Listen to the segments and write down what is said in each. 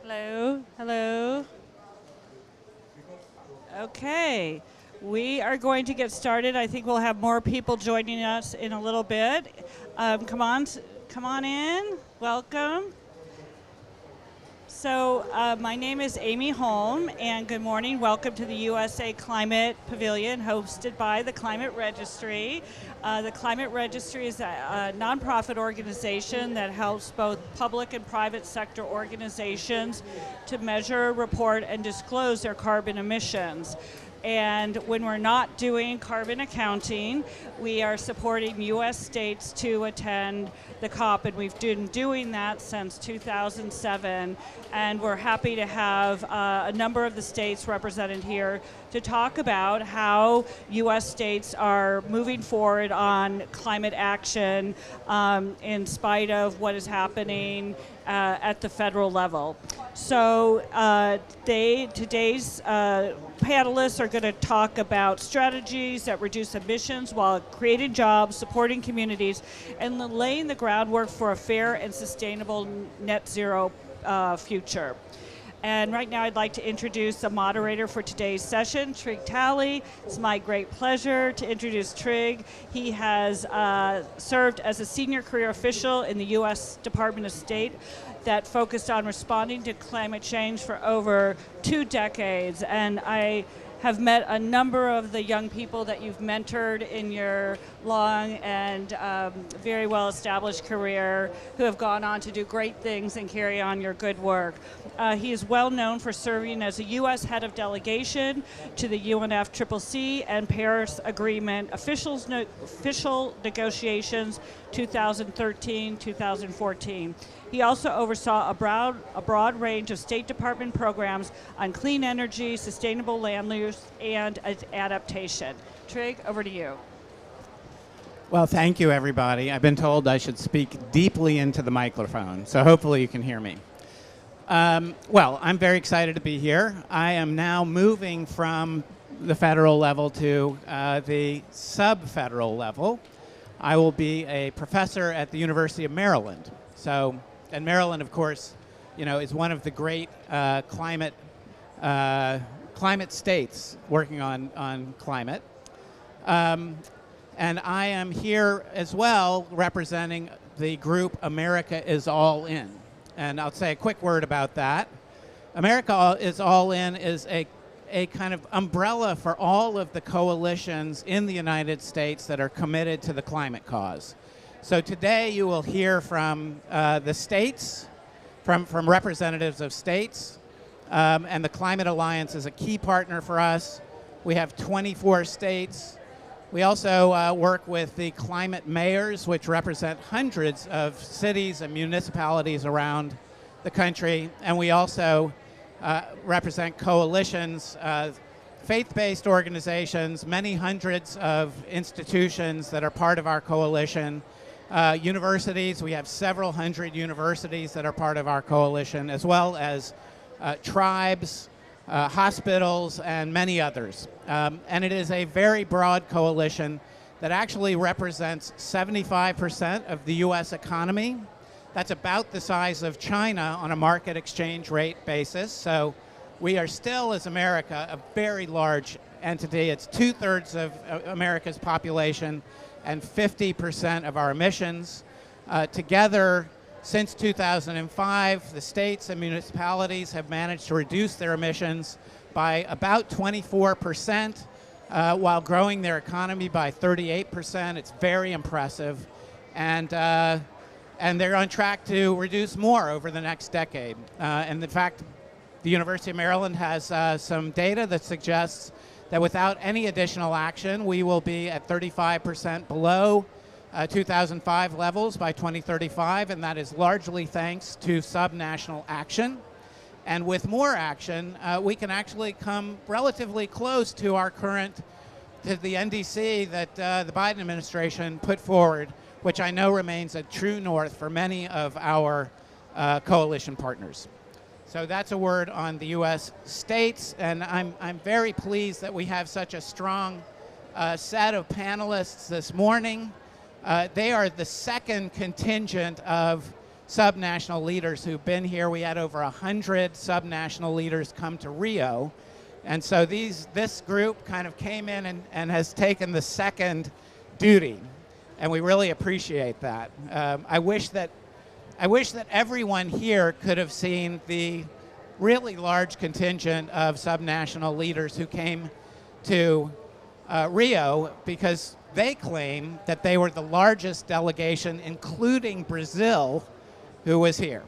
Hello, hello. Okay, we are going to get started. I think we'll have more people joining us in a little bit. Come on in. Welcome. So my name is Amy Holm, and good morning. Welcome to the USA Climate Pavilion, hosted by the Climate Registry. The Climate Registry is a nonprofit organization that helps both public and private sector organizations to measure, report, and disclose their carbon emissions. And when we're not doing carbon accounting, we are supporting U.S. states to attend the COP, and we've been doing that since 2007. And we're happy to have a number of the states represented here to talk about how U.S. states are moving forward on climate action in spite of what is happening at the federal level. So today's panelists are going to talk about strategies that reduce emissions while creating jobs, supporting communities, and laying the groundwork for a fair and sustainable net zero future. And right now I'd like to introduce the moderator for today's session, Trig Talley. It's my great pleasure to introduce Trig. He has served as a senior career official in the U.S. Department of State that focused on responding to climate change for over 2 decades. And I have met a number of the young people that you've mentored in your long and very well-established career who have gone on to do great things and carry on your good work. He is well known for serving as a U.S. head of delegation to the UNFCCC and Paris Agreement official negotiations 2013-2014. He also oversaw a broad range of State Department programs on clean energy, sustainable land use, and adaptation. Trig, over to you. Well, thank you, everybody. I've been told I should speak deeply into the microphone, so hopefully you can hear me. Well, I'm very excited to be here. I am now moving from the federal level to the sub-federal level. I will be a professor at the University of Maryland. And Maryland, of course, is one of the great climate states working on climate. And I am here as well representing the group America is All In. And I'll say a quick word about that. America is All In is a kind of umbrella for all of the coalitions in the United States that are committed to the climate cause. So today you will hear from the states, from representatives of states, and the Climate Alliance is a key partner for us. We have 24 states. We also work with the climate mayors, which represent hundreds of cities and municipalities around the country. And we also represent coalitions, faith-based organizations, many hundreds of institutions that are part of our coalition. Universities, we have several hundred universities that are part of our coalition, as well as tribes, hospitals, and many others. And it is a very broad coalition that actually represents 75% of the U.S. economy. That's about the size of China on a market exchange rate basis. So we are still, as America, a very large entity. It's 2/3 of America's population and 50% of our emissions. Together, since 2005, the states and municipalities have managed to reduce their emissions by about 24%, while growing their economy by 38%. It's very impressive. And they're on track to reduce more over the next decade. And in fact, the University of Maryland has some data that suggests that without any additional action, we will be at 35% below 2005 levels by 2035, and that is largely thanks to subnational action. And with more action, we can actually come relatively close to the NDC that the Biden administration put forward, which I know remains a true north for many of our coalition partners. So that's a word on the U.S. states, and I'm very pleased that we have such a strong set of panelists this morning. They are the second contingent of subnational leaders who've been here. We had over 100 subnational leaders come to Rio. And so this group kind of came in and has taken the second duty. And we really appreciate that. I wish that everyone here could have seen the really large contingent of subnational leaders who came to Rio, because they claim that they were the largest delegation, including Brazil, who was here.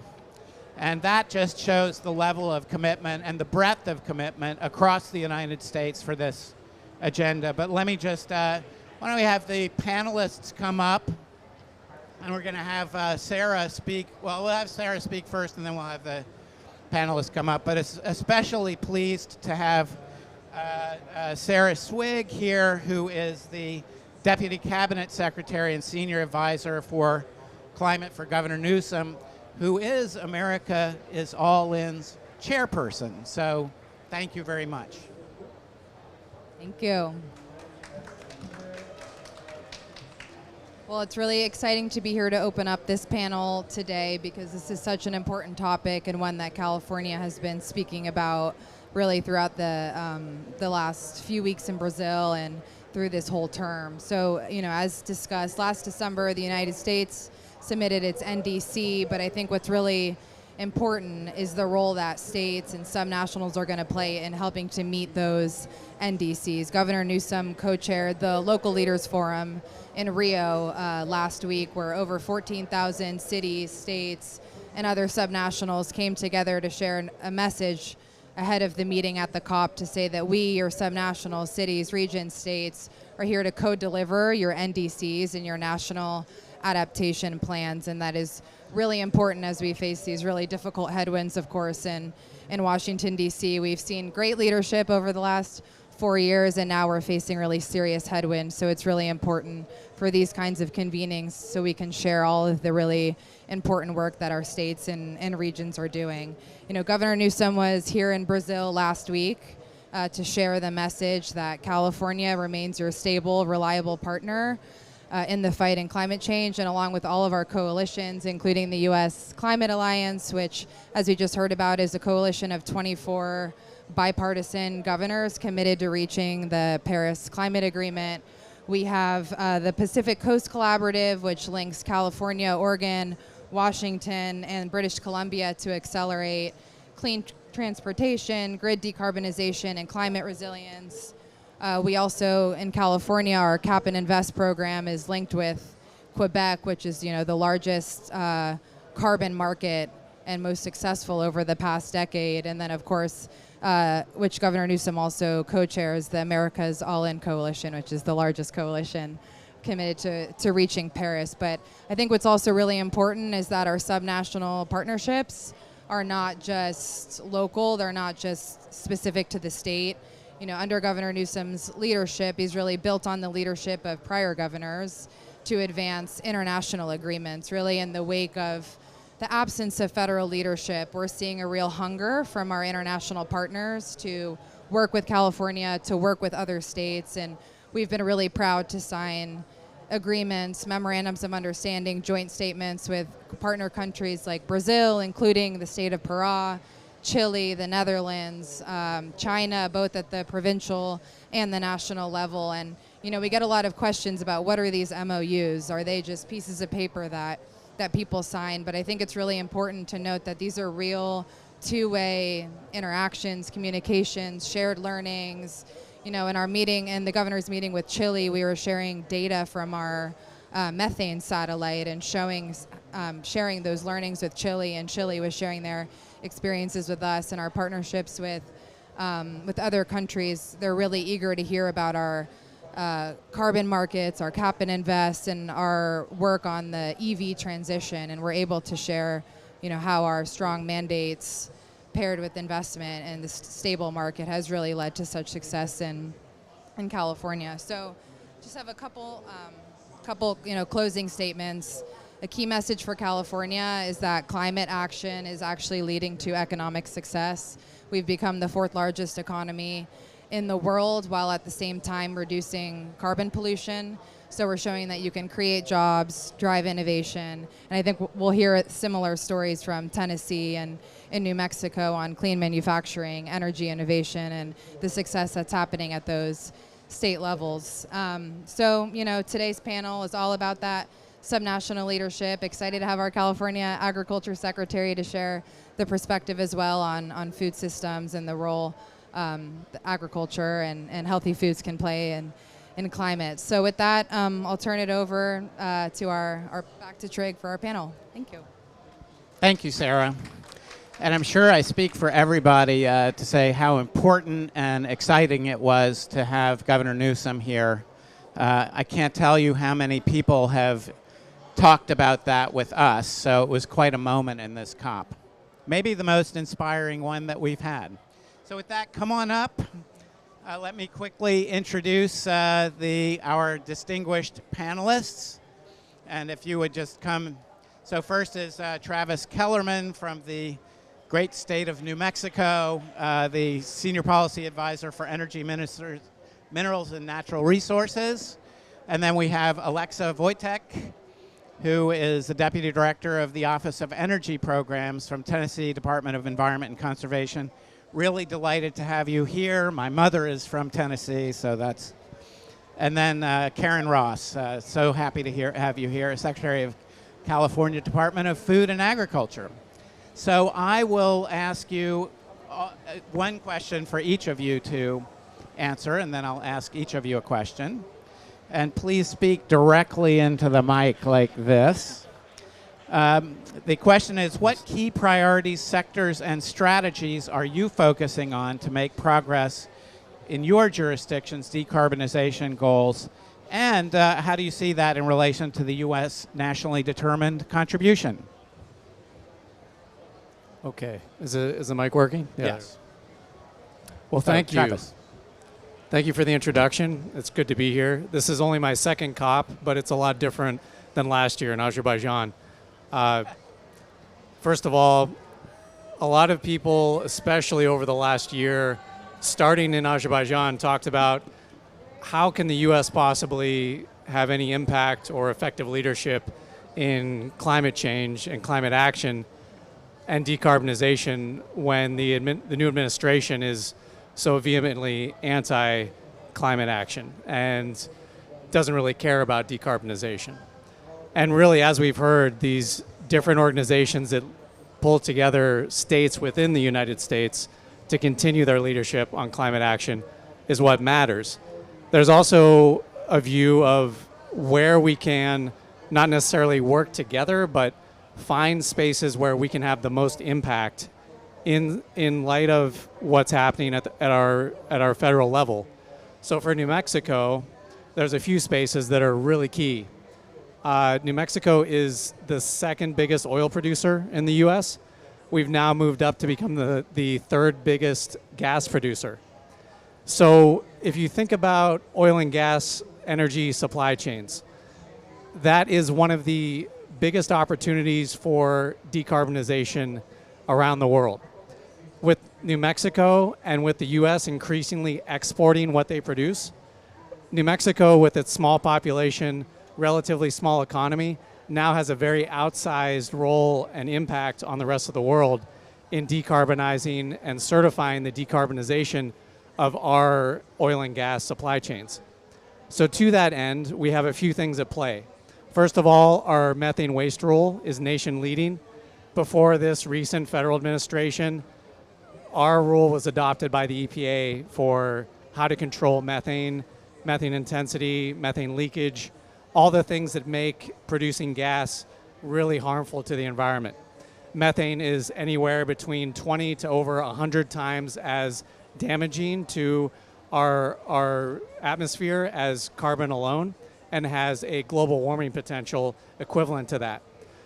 And that just shows the level of commitment and the breadth of commitment across the United States for this agenda. But let me just, why don't we have the panelists come up, and we're going to have Sarah speak. Well, we'll have Sarah speak first, and then we'll have the panelists come up. But it's especially pleased to have Sarah Swig here, who is the Deputy Cabinet Secretary and Senior Advisor for Climate for Governor Newsom, who is America is All In's chairperson. So thank you very much. Thank you. Well, it's really exciting to be here to open up this panel today, because this is such an important topic and one that California has been speaking about really throughout the last few weeks in Brazil and through this whole term. So, as discussed, last December, the United States submitted its NDC, but I think what's really important is the role that states and subnationals are going to play in helping to meet those NDCs. Governor Newsom co-chaired the Local Leaders Forum in Rio last week, where over 14,000 cities, states, and other subnationals came together to share a message ahead of the meeting at the COP to say that we, your subnational cities, regions, states, are here to co-deliver your NDCs and your national adaptation plans, and that is really important as we face these really difficult headwinds, of course, in Washington, D.C. We've seen great leadership over the last 4 years, and now we're facing really serious headwinds, so it's really important for these kinds of convenings so we can share all of the really important work that our states and regions are doing. Governor Newsom was here in Brazil last week to share the message that California remains your stable, reliable partner in the fight in climate change, and along with all of our coalitions, including the US Climate Alliance, which, as we just heard about, is a coalition of 24 bipartisan governors committed to reaching the Paris Climate Agreement. We have the Pacific Coast Collaborative, which links California, Oregon, Washington, and British Columbia to accelerate clean transportation, grid decarbonization, and climate resilience. We also, in California, our Cap and Invest program is linked with Quebec, which is, the largest carbon market and most successful over the past decade. And then, of course, which Governor Newsom also co-chairs, the America's All In Coalition, which is the largest coalition committed to reaching Paris. But I think what's also really important is that our subnational partnerships are not just local, they're not just specific to the state. Under Governor Newsom's leadership, he's really built on the leadership of prior governors to advance international agreements. Really, in the wake of the absence of federal leadership, we're seeing a real hunger from our international partners to work with California, to work with other states, and we've been really proud to sign agreements, memorandums of understanding, joint statements with partner countries like Brazil, including the state of Pará, Chile, the Netherlands, China, both at the provincial and the national level. And, we get a lot of questions about what are these MOUs? Are they just pieces of paper that people sign? But I think it's really important to note that these are real two-way interactions, communications, shared learnings. In our meeting, in the governor's meeting with Chile, we were sharing data from our methane satellite and sharing those learnings with Chile, and Chile was sharing their experiences with us and our partnerships with other countries. They're really eager to hear about our carbon markets, our Cap and Invest, and our work on the EV transition, and we're able to share, how our strong mandates paired with investment and this stable market has really led to such success in California. So just have a couple closing statements. A key message for California is that climate action is actually leading to economic success. We've become the fourth largest economy in the world while at the same time reducing carbon pollution. So we're showing that you can create jobs, drive innovation, and I think we'll hear similar stories from Tennessee and in New Mexico on clean manufacturing, energy innovation, and the success that's happening at those state levels. So, today's panel is all about that subnational leadership. Excited to have our California Agriculture Secretary to share the perspective as well on food systems and the role the agriculture and healthy foods can play in climate. So with that, I'll turn it over to our back to Trig for our panel. Thank you. Thank you, Sarah. And I'm sure I speak for everybody to say how important and exciting it was to have Governor Newsom here. I can't tell you how many people have talked about that with us, so it was quite a moment in this COP. Maybe the most inspiring one that we've had. So with that, come on up. Let me quickly introduce our distinguished panelists. And if you would just come. So first is Travis Kellerman from the great state of New Mexico, the Senior Policy Advisor for Energy, Minerals, and Natural Resources. And then we have Alexa Wojtek, who is the Deputy Director of the Office of Energy Programs from Tennessee Department of Environment and Conservation. Really delighted to have you here. My mother is from Tennessee, so that's... And then Karen Ross, so happy to have you here, Secretary of California Department of Food and Agriculture. So I will ask you one question for each of you to answer, and then I'll ask each of you a question. And please speak directly into the mic like this. The question is, what key priorities, sectors, and strategies are you focusing on to make progress in your jurisdiction's decarbonization goals? And how do you see that in relation to the U.S. nationally determined contribution? Okay. Is the mic working? Yeah. Yes. Well, thank you. Travis. Thank you for the introduction. It's good to be here. This is only my second COP, but it's a lot different than last year in Azerbaijan. First of all, a lot of people, especially over the last year, starting in Azerbaijan, talked about how can the U.S. possibly have any impact or effective leadership in climate change and climate action and decarbonization when the new administration is so vehemently anti-climate action and doesn't really care about decarbonization. And really, as we've heard, these different organizations that pull together states within the United States to continue their leadership on climate action is what matters. There's also a view of where we can not necessarily work together, but find spaces where we can have the most impact in light of what's happening at our federal level. So for New Mexico, there's a few spaces that are really key. New Mexico is the second biggest oil producer in the U.S. We've now moved up to become the third biggest gas producer. So if you think about oil and gas energy supply chains, that is one of the biggest opportunities for decarbonization around the world. With New Mexico and with the U.S. increasingly exporting what they produce, New Mexico, with its small population, relatively small economy, now has a very outsized role and impact on the rest of the world in decarbonizing and certifying the decarbonization of our oil and gas supply chains. So to that end, we have a few things at play. First of all, our methane waste rule is nation leading. Before this recent federal administration, our rule was adopted by the EPA for how to control methane intensity, methane leakage, all the things that make producing gas really harmful to the environment. Methane is anywhere between 20 to over 100 times as damaging to our atmosphere as carbon alone, and has a global warming potential equivalent to that.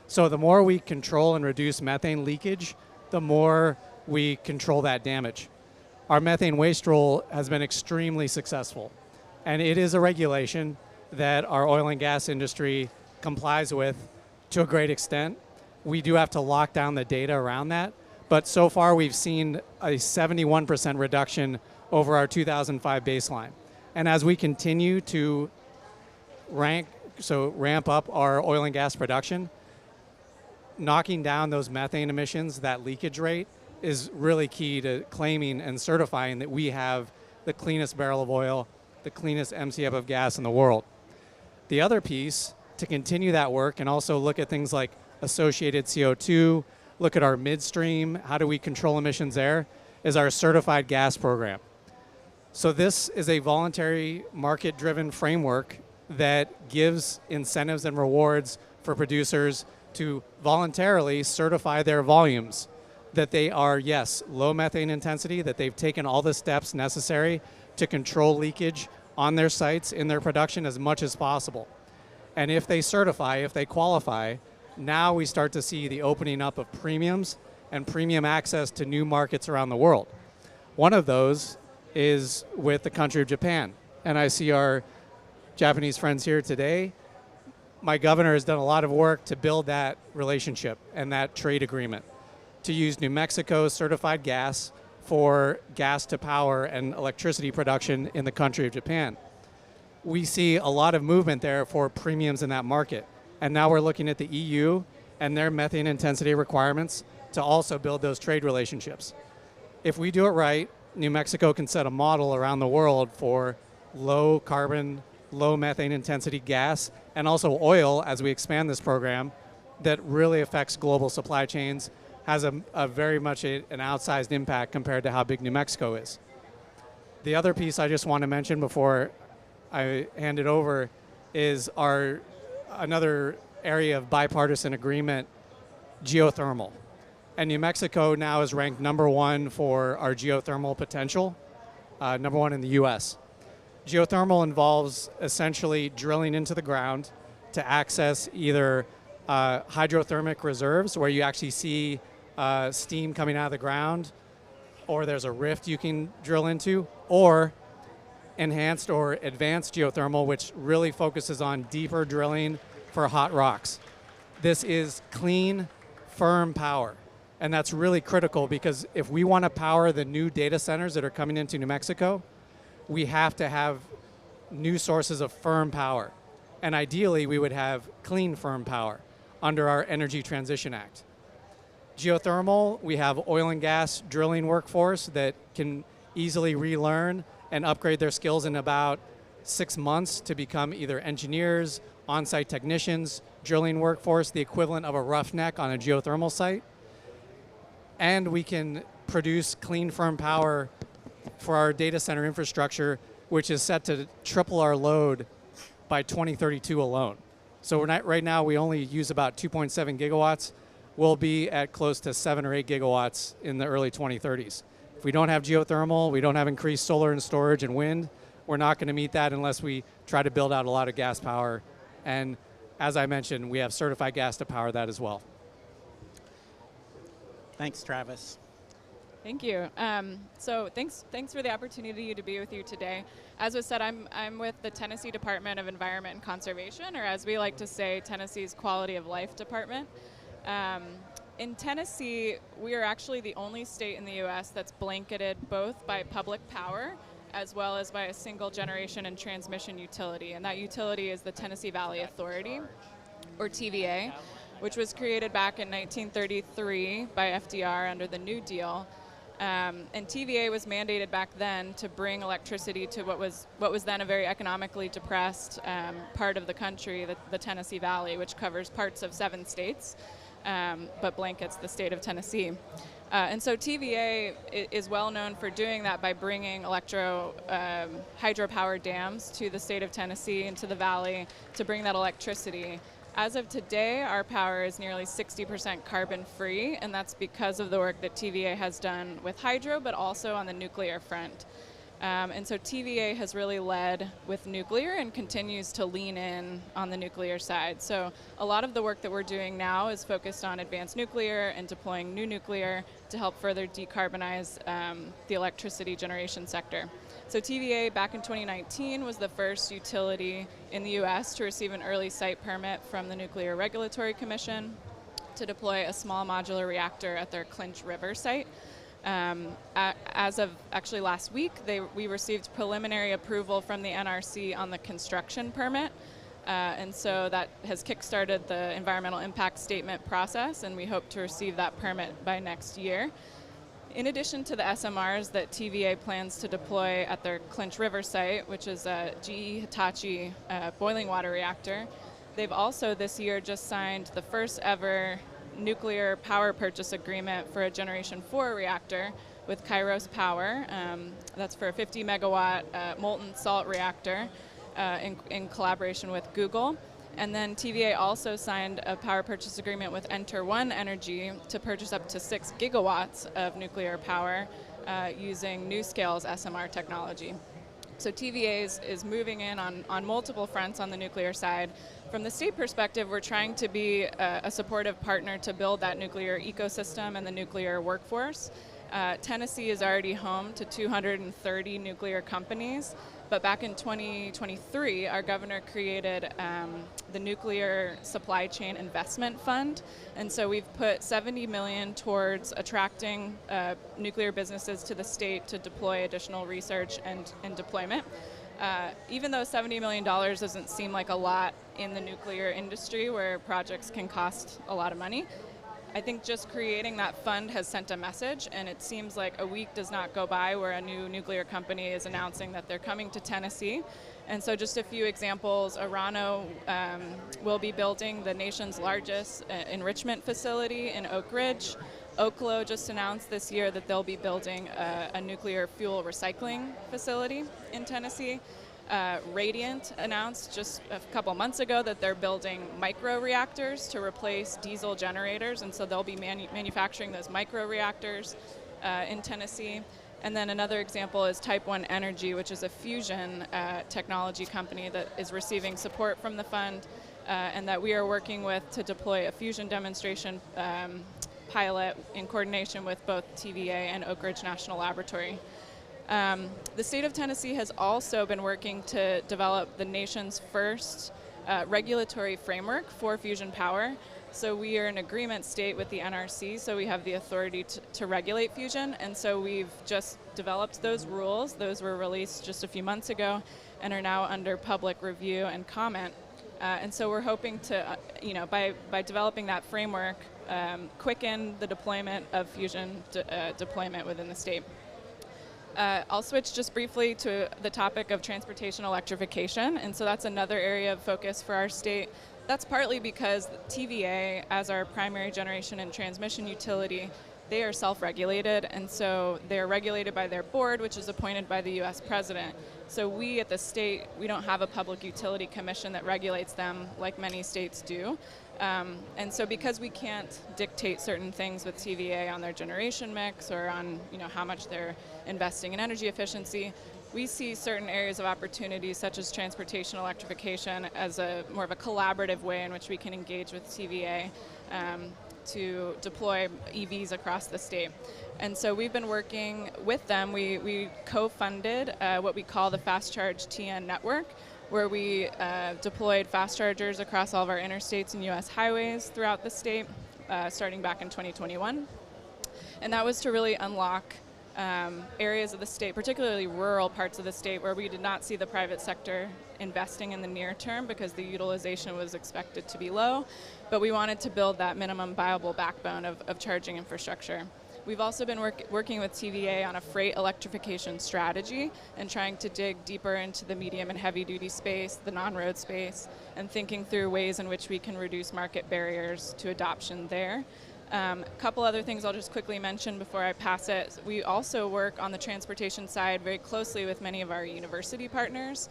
So the more we control and reduce methane leakage, the more we control that damage. Our methane waste rule has been extremely successful, and it is a regulation that our oil and gas industry complies with to a great extent. We do have to lock down the data around that, but so far we've seen a 71% reduction over our 2005 baseline. And as we continue to ramp up our oil and gas production, knocking down those methane emissions, that leakage rate, is really key to claiming and certifying that we have the cleanest barrel of oil, the cleanest MCF of gas in the world. The other piece, to continue that work and also look at things like associated CO2, look at our midstream, how do we control emissions there, is our certified gas program. So this is a voluntary market-driven framework that gives incentives and rewards for producers to voluntarily certify their volumes, that they are, yes, low methane intensity, that they've taken all the steps necessary to control leakage on their sites in their production as much as possible. And if they certify, if they qualify, now we start to see the opening up of premiums and premium access to new markets around the world. One of those is with the country of Japan. And I see our Japanese friends here today. My governor has done a lot of work to build that relationship and that trade agreement, to use New Mexico certified gas for gas to power and electricity production in the country of Japan. We see a lot of movement there for premiums in that market. And now we're looking at the EU and their methane intensity requirements to also build those trade relationships. If we do it right, New Mexico can set a model around the world for low carbon, low methane intensity gas, and also oil as we expand this program that really affects global supply chains, has a very much an outsized impact compared to how big New Mexico is. The other piece I just want to mention before I hand it over is another area of bipartisan agreement, geothermal. And New Mexico now is ranked #1 for our geothermal potential, #1 in the US. Geothermal involves essentially drilling into the ground to access either hydrothermic reserves where you actually see steam coming out of the ground, or there's a rift you can drill into, or enhanced or advanced geothermal, which really focuses on deeper drilling for hot rocks. This is clean, firm power. And that's really critical because if we want to power the new data centers that are coming into New Mexico, we have to have new sources of firm power. And ideally, we would have clean, firm power under our Energy Transition Act. Geothermal, we have oil and gas drilling workforce that can easily relearn and upgrade their skills in about 6 months to become either engineers, on-site technicians, drilling workforce, the equivalent of a roughneck on a geothermal site. And we can produce clean, firm power for our data center infrastructure, which is set to triple our load by 2032 alone. So right now we only use about 2.7 gigawatts. We'll be at close to 7 or 8 gigawatts in the early 2030s. If we don't have geothermal, we don't have increased solar and storage and wind, we're not going to meet that unless we try to build out a lot of gas power. And as I mentioned, we have certified gas to power that as well. Thanks, Travis. Thank you. So thanks for the opportunity to be with you today. As was said, I'm with the Tennessee Department of Environment and Conservation, or as we like to say, Tennessee's Quality of Life Department. In Tennessee, we are actually the only state in the U.S. that's blanketed both by public power as well as by a single generation and transmission utility, and that utility is the Tennessee Valley Authority, or TVA, which was created back in 1933 by FDR under the New Deal. And TVA was mandated back then to bring electricity to what was then a very economically depressed part of the country, the Tennessee Valley, which covers parts of 7 states, but blankets the state of Tennessee. And so TVA is well known for doing that by bringing hydropower dams to the state of Tennessee and to the valley to bring that electricity. As of today, our power is nearly 60% carbon free, and that's because of the work that TVA has done with hydro, but also on the nuclear front. And so TVA has really led with nuclear and continues to lean in on the nuclear side. So a lot of the work that we're doing now is focused on advanced nuclear and deploying new nuclear to help further decarbonize the electricity generation sector. So TVA back in 2019 was the first utility in the US to receive an early site permit from the Nuclear Regulatory Commission to deploy a small modular reactor at their Clinch River site. As of actually last week, we received preliminary approval from the NRC on the construction permit. And so that has kickstarted the environmental impact statement process, and we hope to receive that permit by next year. In addition to the SMRs that TVA plans to deploy at their Clinch River site, which is a GE Hitachi boiling water reactor, they've also this year just signed the first ever nuclear power purchase agreement for a Generation 4 reactor with Kairos Power. That's for a 50 megawatt molten salt reactor in collaboration with Google. And then TVA also signed a power purchase agreement with Enter One Energy to purchase up to 6 gigawatts of nuclear power using NuScale's SMR technology. So TVA is moving in on multiple fronts on the nuclear side. From the state perspective, we're trying to be a supportive partner to build that nuclear ecosystem and the nuclear workforce. Tennessee is already home to 230 nuclear companies, but back in 2023, our governor created the Nuclear Supply Chain Investment Fund, and so we've put $70 million towards attracting nuclear businesses to the state to deploy additional research and deployment. Even though $70 million doesn't seem like a lot in the nuclear industry where projects can cost a lot of money, I think just creating that fund has sent a message, and it seems like a week does not go by where a new nuclear company is announcing that they're coming to Tennessee. And so just a few examples, Orano will be building the nation's largest enrichment facility in Oak Ridge. Oklo just announced this year that they'll be building a nuclear fuel recycling facility in Tennessee. Radiant announced just a couple months ago that they're building micro reactors to replace diesel generators, and so they'll be manufacturing those micro reactors in Tennessee. And then another example is Type 1 Energy, which is a fusion technology company that is receiving support from the fund and that we are working with to deploy a fusion demonstration pilot in coordination with both TVA and Oak Ridge National Laboratory. The state of Tennessee has also been working to develop the nation's first regulatory framework for fusion power. So we are an agreement state with the NRC, so we have the authority to regulate fusion, and so we've just developed those rules. Those were released just a few months ago and are now under public review and comment. And so we're hoping to, by developing that framework, quicken the deployment of fusion deployment within the state. I'll switch just briefly to the topic of transportation electrification, and so that's another area of focus for our state. That's partly because TVA, as our primary generation and transmission utility, they are self-regulated, and so they're regulated by their board, which is appointed by the US president. So we at the state, we don't have a public utility commission that regulates them like many states do. And so because we can't dictate certain things with TVA on their generation mix or on how much they're investing in energy efficiency, we see certain areas of opportunity such as transportation electrification as more of a collaborative way in which we can engage with TVA to deploy EVs across the state. And so we've been working with them. We co-funded what we call the Fast Charge TN network, where we deployed fast chargers across all of our interstates and US highways throughout the state, starting back in 2021. And that was to really unlock areas of the state, particularly rural parts of the state, where we did not see the private sector investing in the near term because the utilization was expected to be low, but we wanted to build that minimum viable backbone of charging infrastructure. We've also been working with TVA on a freight electrification strategy and trying to dig deeper into the medium and heavy duty space, the non-road space, and thinking through ways in which we can reduce market barriers to adoption there. A couple other things I'll just quickly mention before I pass it. We also work on the transportation side very closely with many of our university partners,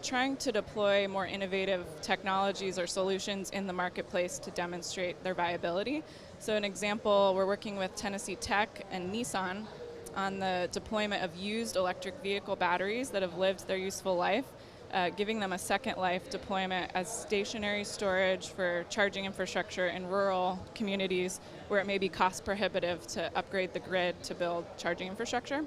trying to deploy more innovative technologies or solutions in the marketplace to demonstrate their viability. So an example, we're working with Tennessee Tech and Nissan on the deployment of used electric vehicle batteries that have lived their useful life, giving them a second life deployment as stationary storage for charging infrastructure in rural communities where it may be cost prohibitive to upgrade the grid to build charging infrastructure.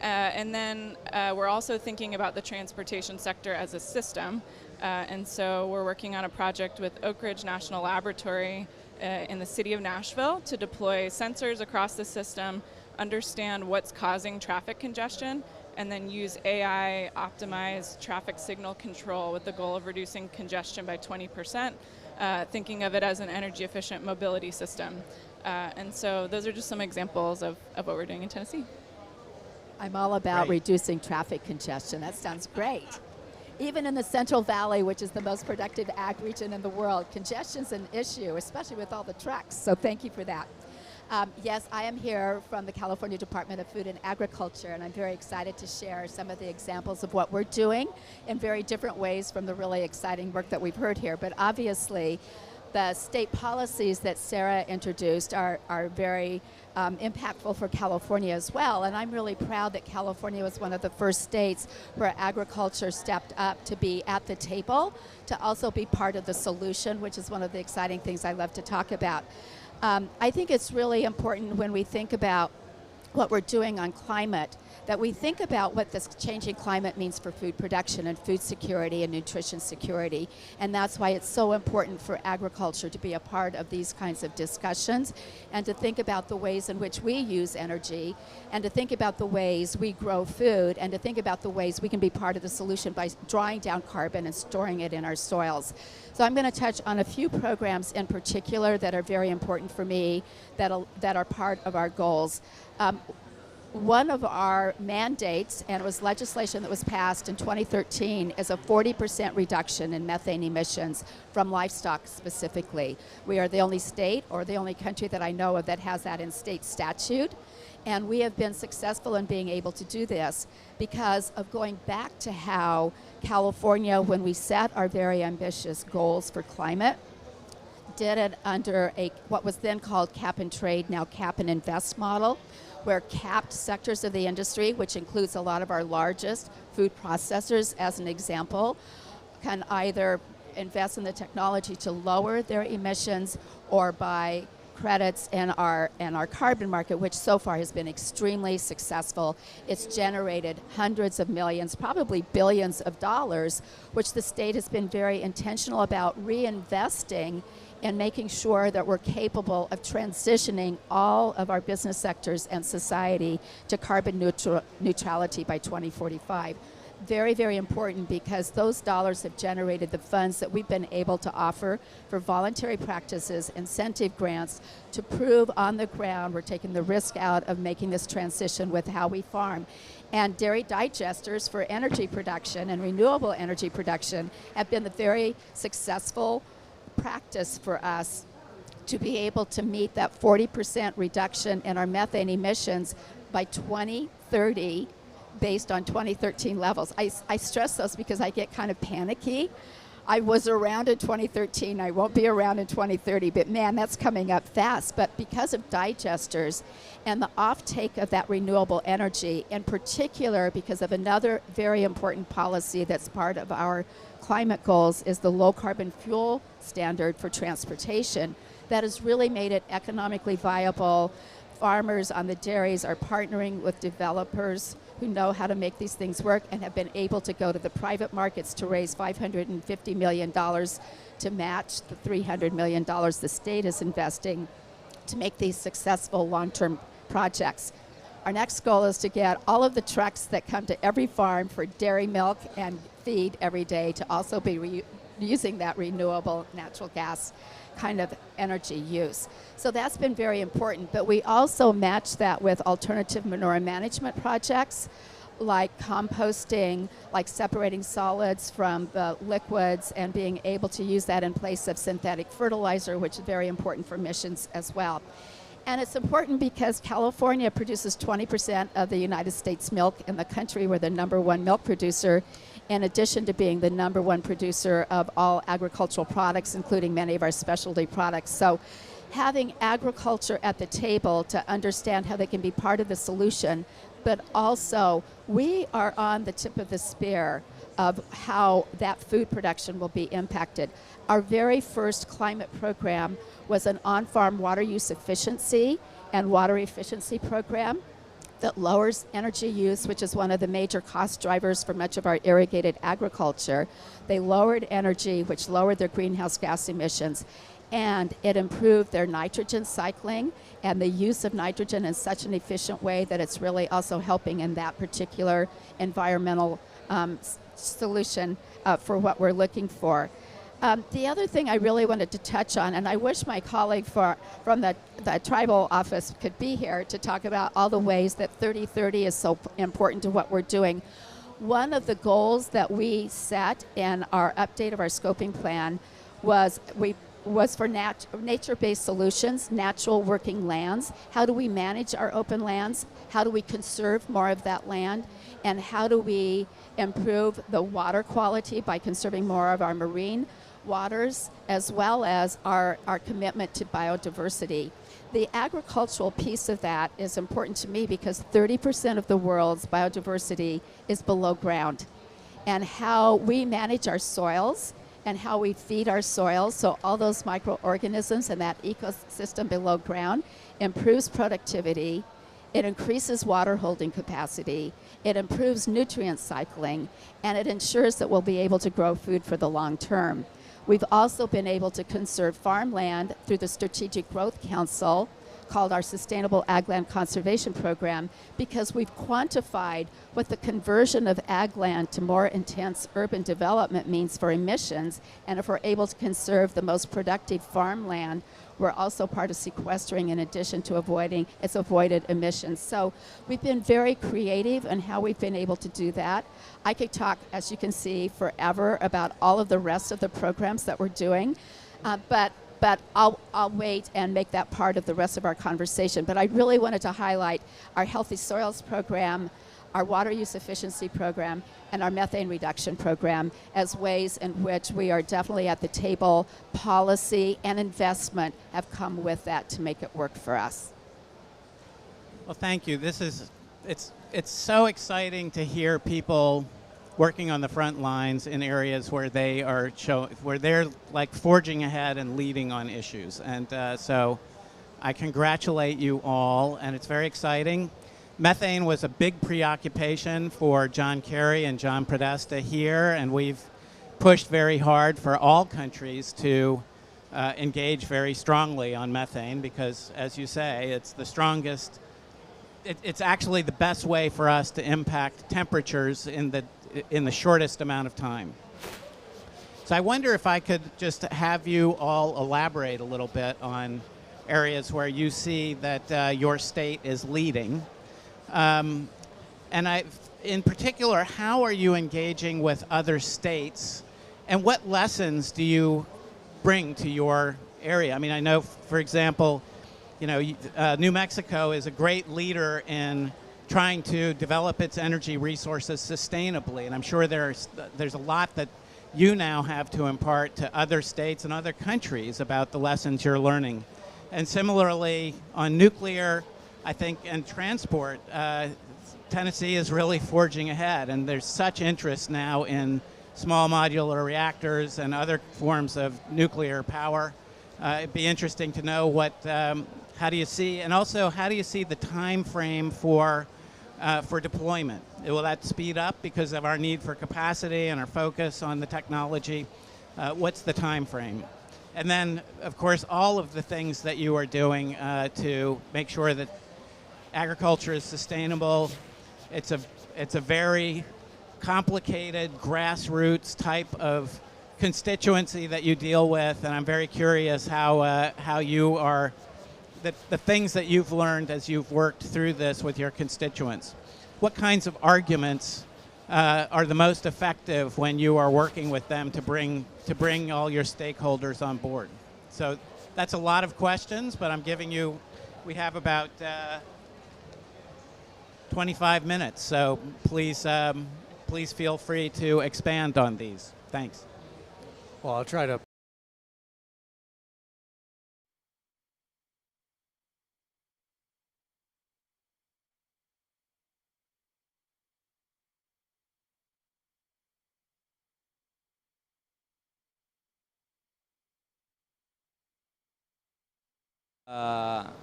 And then we're also thinking about the transportation sector as a system. And so we're working on a project with Oak Ridge National Laboratory in the city of Nashville to deploy sensors across the system, understand what's causing traffic congestion, and then use AI optimized traffic signal control with the goal of reducing congestion by 20%, thinking of it as an energy efficient mobility system. And so those are just some examples of what we're doing in Tennessee. I'm all about Great. reducing traffic congestion. That sounds great. Even in the Central Valley, which is the most productive ag region in the world, congestion's an issue, especially with all the trucks. So thank you for that. Yes, I am here from the California Department of Food and Agriculture, and I'm very excited to share some of the examples of what we're doing in very different ways from the really exciting work that we've heard here. But obviously, the state policies that Sarah introduced are very impactful for California as well. And I'm really proud that California was one of the first states where agriculture stepped up to be at the table, to also be part of the solution, which is one of the exciting things I love to talk about. I think it's really important when we think about what we're doing on climate, that we think about what this changing climate means for food production and food security and nutrition security. And that's why it's so important for agriculture to be a part of these kinds of discussions, and to think about the ways in which we use energy, and to think about the ways we grow food, and to think about the ways we can be part of the solution by drawing down carbon and storing it in our soils. So I'm going to touch on a few programs in particular that are very important for me, that are part of our goals. One of our mandates, and it was legislation that was passed in 2013, is a 40% reduction in methane emissions from livestock specifically. We are the only state, or the only country that I know of, that has that in state statute. And we have been successful in being able to do this because of going back to how California, when we set our very ambitious goals for climate, did it under what was then called cap and trade, now cap and invest model, where capped sectors of the industry, which includes a lot of our largest food processors as an example, can either invest in the technology to lower their emissions or buy credits in our carbon market, which so far has been extremely successful. It's generated hundreds of millions, probably billions of dollars, which the state has been very intentional about reinvesting and making sure that we're capable of transitioning all of our business sectors and society to carbon neutrality by 2045. Very, very important, because those dollars have generated the funds that we've been able to offer for voluntary practices, incentive grants, to prove on the ground we're taking the risk out of making this transition with how we farm. And dairy digesters for energy production and renewable energy production have been a very successful practice for us to be able to meet that 40% reduction in our methane emissions by 2030 based on 2013 levels. I stress those because I get kind of panicky. I was around in 2013, I won't be around in 2030, but man, that's coming up fast. But because of digesters and the offtake of that renewable energy, in particular because of another very important policy that's part of our climate goals, is the low carbon fuel standard for transportation, that has really made it economically viable. Farmers on the dairies are partnering with developers who know how to make these things work and have been able to go to the private markets to raise $550 million to match the $300 million the state is investing to make these successful long-term projects. Our next goal is to get all of the trucks that come to every farm for dairy milk and feed every day to also be using that renewable natural gas kind of energy use. So that's been very important, but we also match that with alternative manure management projects like composting, like separating solids from the liquids and being able to use that in place of synthetic fertilizer, which is very important for emissions as well. And it's important because California produces 20% of the United States milk in the country. We're the #1 milk producer, in addition to being the #1 producer of all agricultural products, including many of our specialty products. So having agriculture at the table to understand how they can be part of the solution, but also we are on the tip of the spear of how that food production will be impacted. Our very first climate program was an on-farm water use efficiency and water efficiency program that lowers energy use, which is one of the major cost drivers for much of our irrigated agriculture. They lowered energy, which lowered their greenhouse gas emissions. and it improved their nitrogen cycling and the use of nitrogen in such an efficient way that it's really also helping in that particular environmental solution for what we're looking for. The other thing I really wanted to touch on, and I wish my colleague from the tribal office could be here to talk about all the ways that 3030 is so important to what we're doing. One of the goals that we set in our update of our scoping plan was for nature-based solutions, natural working lands. How do we manage our open lands? How do we conserve more of that land? And how do we improve the water quality by conserving more of our marine waters, as well as our commitment to biodiversity? The agricultural piece of that is important to me because 30% of the world's biodiversity is below ground. And how we manage our soils and how we feed our soils, so all those microorganisms and that ecosystem below ground, improves productivity, it increases water holding capacity, it improves nutrient cycling, and it ensures that we'll be able to grow food for the long term. We've also been able to conserve farmland through the Strategic Growth Council, called our Sustainable Ag Land Conservation Program, because we've quantified what the conversion of ag land to more intense urban development means for emissions, and if we're able to conserve the most productive farmland, we're also part of sequestering in addition to avoided emissions. So we've been very creative in how we've been able to do that. I could talk, as you can see, forever about all of the rest of the programs that we're doing, but I'll wait and make that part of the rest of our conversation. But I really wanted to highlight our Healthy Soils program, our water use efficiency program, and our methane reduction program as ways in which we are definitely at the table. Policy and investment have come with that to make it work for us. Well, thank you. It's so exciting to hear people working on the front lines in areas where they're like forging ahead and leading on issues. And so I congratulate you all, and it's very exciting. Methane was a big preoccupation for John Kerry and John Podesta here, and we've pushed very hard for all countries to engage very strongly on methane because, as you say, it's the strongest. It's actually the best way for us to impact temperatures in the shortest amount of time. So I wonder if I could just have you all elaborate a little bit on areas where you see that your state is leading. And in particular, how are you engaging with other states, and what lessons do you bring to your area? I mean, I know, for example, New Mexico is a great leader in trying to develop its energy resources sustainably, and I'm sure there's a lot that you now have to impart to other states and other countries about the lessons you're learning. And similarly, on nuclear, I think, and transport, Tennessee is really forging ahead, and there's such interest now in small modular reactors and other forms of nuclear power. It'd be interesting to know how do you see, and also how do you see the time frame for deployment? Will that speed up because of our need for capacity and our focus on the technology? What's the time frame? And then, of course, all of the things that you are doing to make sure that agriculture is sustainable. It's a very complicated grassroots type of constituency that you deal with, and I'm very curious how you are, the things that you've learned as you've worked through this with your constituents. What kinds of arguments are the most effective when you are working with them to bring all your stakeholders on board? So that's a lot of questions, but we have about 25 minutes, so please feel free to expand on these. Thanks. Well, I'll try to.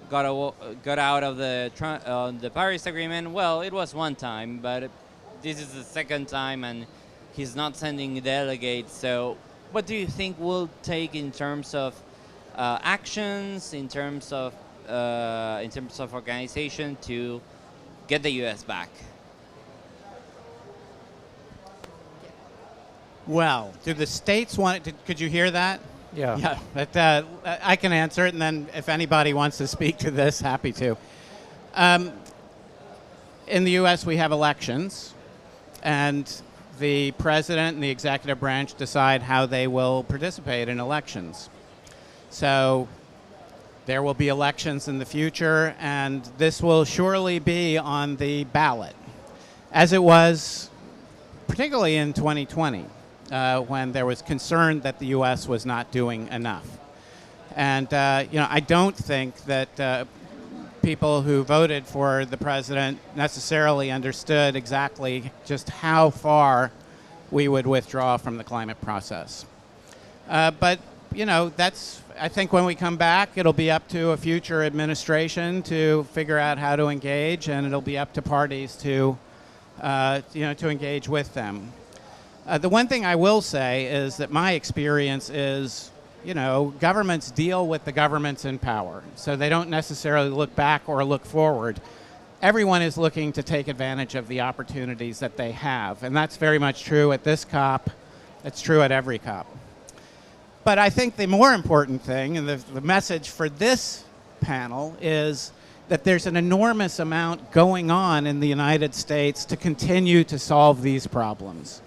Got out of the Paris Agreement. Well, it was one time, but this is the second time, and he's not sending delegates. So, what do you think will take in terms of actions in terms of organization to get the U.S. back? Well, do the states want it? Could you hear that? Yeah. Yeah, but I can answer it, and then if anybody wants to speak to this, happy to. In the U.S., we have elections, and the president and the executive branch decide how they will participate in elections. So there will be elections in the future, and this will surely be on the ballot, as it was particularly in 2020, when there was concern that the U.S. was not doing enough. And I don't think that people who voted for the president necessarily understood exactly just how far we would withdraw from the climate process. But I think when we come back, it'll be up to a future administration to figure out how to engage, and it'll be up to parties to engage with them. The one thing I will say is that my experience is, governments deal with the governments in power, so they don't necessarily look back or look forward. Everyone is looking to take advantage of the opportunities that they have, and that's very much true at this COP. It's true at every COP. But I think the more important thing, and the message for this panel, is that there's an enormous amount going on in the United States to continue to solve these problems,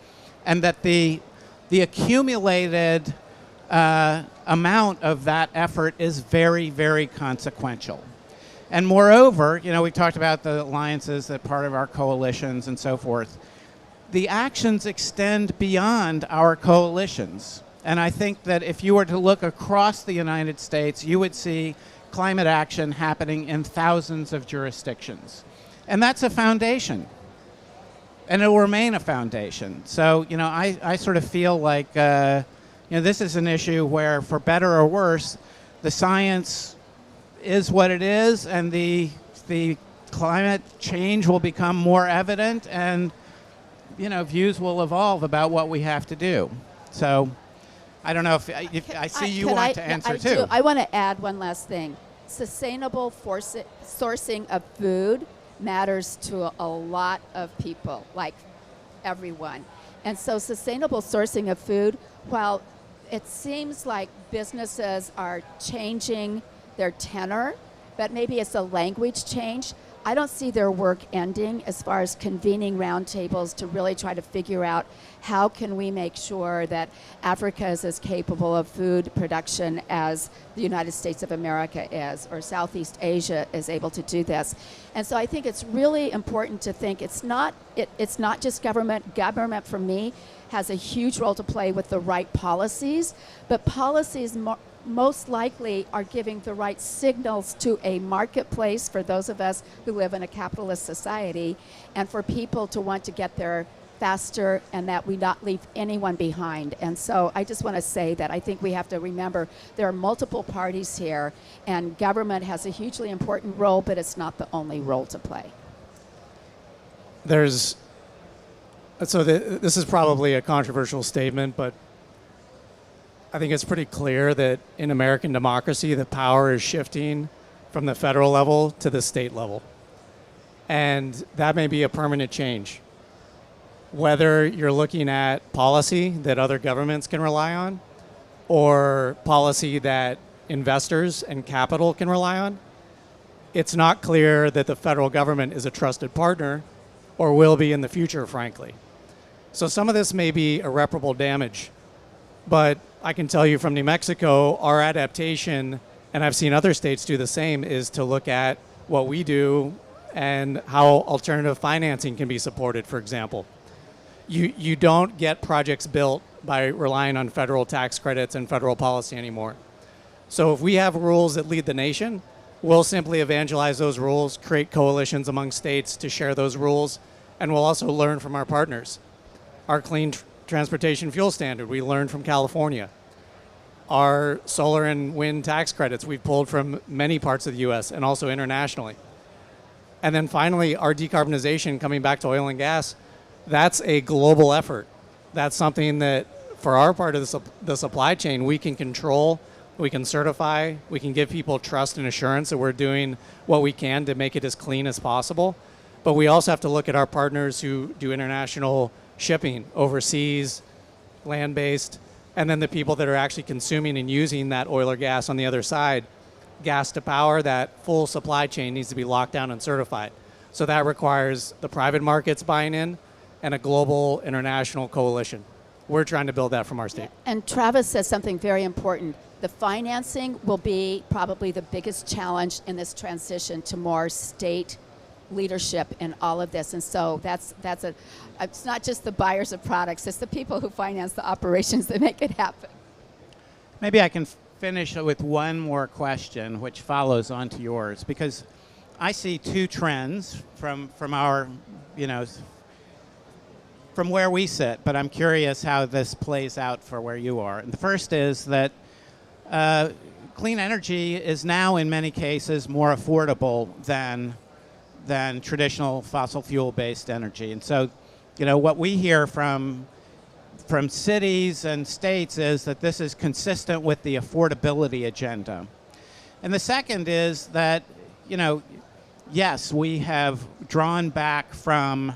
and that the accumulated amount of that effort is very, very consequential. And moreover, we talked about the alliances that part of our coalitions and so forth. The actions extend beyond our coalitions. And I think that if you were to look across the United States, you would see climate action happening in thousands of jurisdictions. And that's a foundation. And it will remain a foundation. So, I sort of feel like, this is an issue where, for better or worse, the science is what it is, and the climate change will become more evident, and, views will evolve about what we have to do. So, I don't know if I see you want to answer too. I want to add one last thing. Sustainable sourcing of food matters to a lot of people, like everyone. And so sustainable sourcing of food, while it seems like businesses are changing their tenor, but maybe it's a language change, I don't see their work ending as far as convening roundtables to really try to figure out how can we make sure that Africa is as capable of food production as the United States of America is, or Southeast Asia is able to do this. And so I think it's really important to think it's not just government. Government, for me, has a huge role to play with the right policies, but policies most likely are giving the right signals to a marketplace for those of us who live in a capitalist society, and for people to want to get there faster, and that we not leave anyone behind. And so I just want to say that I think we have to remember there are multiple parties here, and government has a hugely important role, but it's not the only role to play. This is probably a controversial statement, but I think it's pretty clear that in American democracy, the power is shifting from the federal level to the state level. And that may be a permanent change. Whether you're looking at policy that other governments can rely on, or policy that investors and capital can rely on, it's not clear that the federal government is a trusted partner, or will be in the future, frankly. So some of this may be irreparable damage, but I can tell you from New Mexico, our adaptation, and I've seen other states do the same, is to look at what we do and how alternative financing can be supported, for example. You don't get projects built by relying on federal tax credits and federal policy anymore. So if we have rules that lead the nation, we'll simply evangelize those rules, create coalitions among states to share those rules, and we'll also learn from our partners. Our clean transportation fuel standard, we learned from California. Our solar and wind tax credits, we've pulled from many parts of the US and also internationally. And then finally, our decarbonization, coming back to oil and gas, that's a global effort. That's something that, for our part of the supply chain, we can control we can certify, we can give people trust and assurance that we're doing what we can to make it as clean as possible. But we also have to look at our partners who do international shipping overseas, land-based, and then the people that are actually consuming and using that oil or gas on the other side. Gas to power, that full supply chain needs to be locked down and certified. So that requires the private markets buying in and a global international coalition. We're trying to build that from our state. And Travis says something very important. The financing will be probably the biggest challenge in this transition to more state leadership in all of this. And so it's not just the buyers of products, it's the people who finance the operations that make it happen. Maybe I can finish with one more question, which follows onto yours, because I see two trends from our, from where we sit, but I'm curious how this plays out for where you are. And the first is that clean energy is now, in many cases, more affordable than traditional fossil fuel-based energy. And so, what we hear from cities and states is that this is consistent with the affordability agenda. And the second is that, yes, we have drawn back from,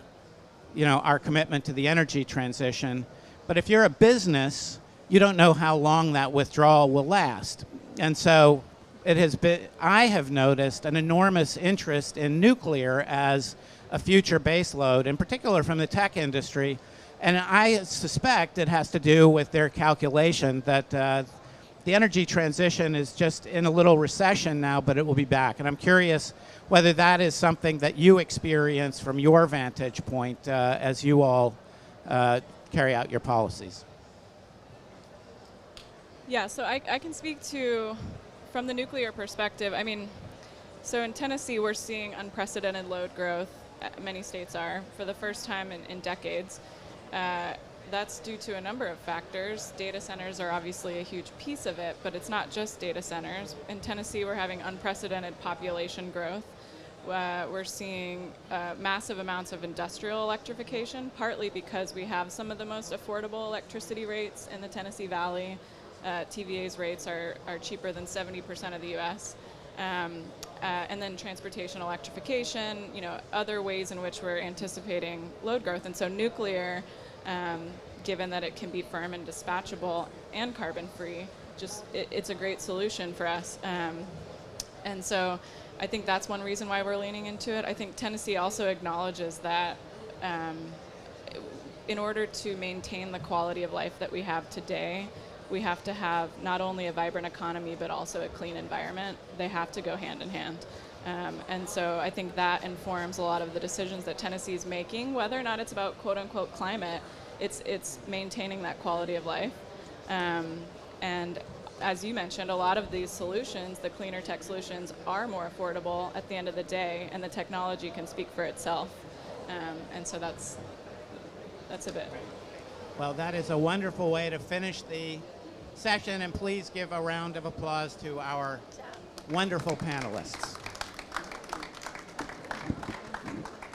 our commitment to the energy transition, but if you're a business, you don't know how long that withdrawal will last. And so I have noticed an enormous interest in nuclear as a future baseload, in particular from the tech industry. And I suspect it has to do with their calculation that the energy transition is just in a little recession now, but it will be back. And I'm curious whether that is something that you experience from your vantage point as you all carry out your policies. Yeah, so I can speak to, from the nuclear perspective, so in Tennessee we're seeing unprecedented load growth, many states are, for the first time in decades. That's due to a number of factors. Data centers are obviously a huge piece of it, but it's not just data centers. In Tennessee, we're having unprecedented population growth. We're seeing massive amounts of industrial electrification, partly because we have some of the most affordable electricity rates in the Tennessee Valley. TVA's rates are cheaper than 70% of the US. And then transportation electrification, other ways in which we're anticipating load growth. And so nuclear, given that it can be firm and dispatchable and carbon-free, it's a great solution for us. And so I think that's one reason why we're leaning into it. I think Tennessee also acknowledges that in order to maintain the quality of life that we have today, we have to have not only a vibrant economy, but also a clean environment. They have to go hand in hand. And so I think that informs a lot of the decisions that Tennessee is making, whether or not it's about quote unquote climate, it's maintaining that quality of life. And as you mentioned, a lot of these solutions, the cleaner tech solutions, are more affordable at the end of the day, and the technology can speak for itself. And so that's a bit. Well, that is a wonderful way to finish the session, and please give a round of applause to our wonderful panelists.